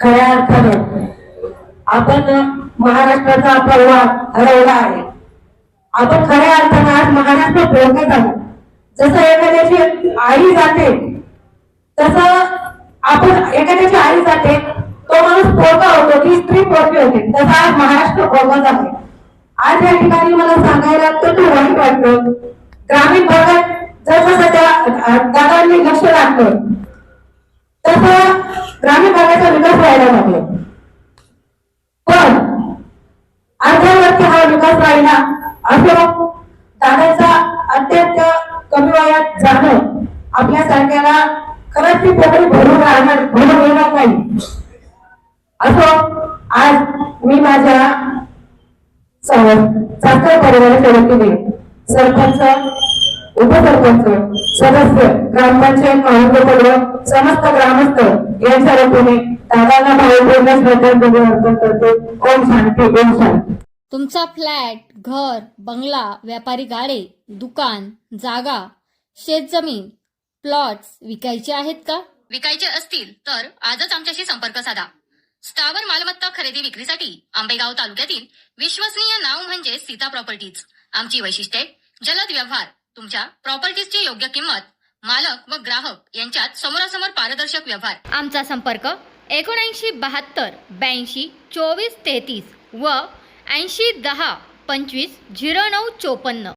खऱ्या अर्थानं आपण महाराष्ट्राचा परवा हरवला आहे. आपण खऱ्या अर्थानं आज महाराष्ट्र बोलत आहोत. जसं एखाद्याची आई जाते तसं आपण एखाद्याची आई जाते तो माणूस पोरगा होतो, ती स्त्री पोरगी होते, तसं आज महाराष्ट्र बोलत आहे. आज या ठिकाणी मला सांगायला अत्यंत वाईट वाटतं. ग्रामीण भागात जसं त्या दादांनी लक्ष लागलं तसं ग्रामीण भागाचा विकास व्हायला लागला. पण अर्ध्यावरती हा विकास राहिला असं दादाचा अत्यंत कमी वयात जाणं आपल्यासारख्याला खरंच ती पोकळी भरून येणार नाही. असो आज मी माझ्या सासर परिवाराच्या वतीने सरपंच, उपसरपंच, सदस्य, ग्रामपंचायत महानगरपालिका समस्त ग्रामस्थ यांच्या वतीने दादांना भावपूर्ण श्रद्धांजली अर्पण करते. ओम शांती, ओम शांती. तुमचा फ्लॅट, घर, बंगला, व्यापारी गाडे, दुकान, जागा, शेतजमीन, प्लॉट्स विकायचे आहेत का? विकायचे असतील तर आजच आमच्याशी संपर्क साधा. स्थावर मालमत्ता खरेदी विक्रीसाठी आंबेगाव तालुक्यातील विश्वसनीय नाव म्हणजे सीता प्रॉपर्टीज. आमची वैशिष्ट्ये: जलद व्यवहार, तुमच्या प्रॉपर्टीजची योग्य किंमत, मालक व ग्राहक यांच्यात समोरासमोर पारदर्शक व्यवहार. आमचा संपर्क 7972 82 24 33 व 80 10 25 09 54.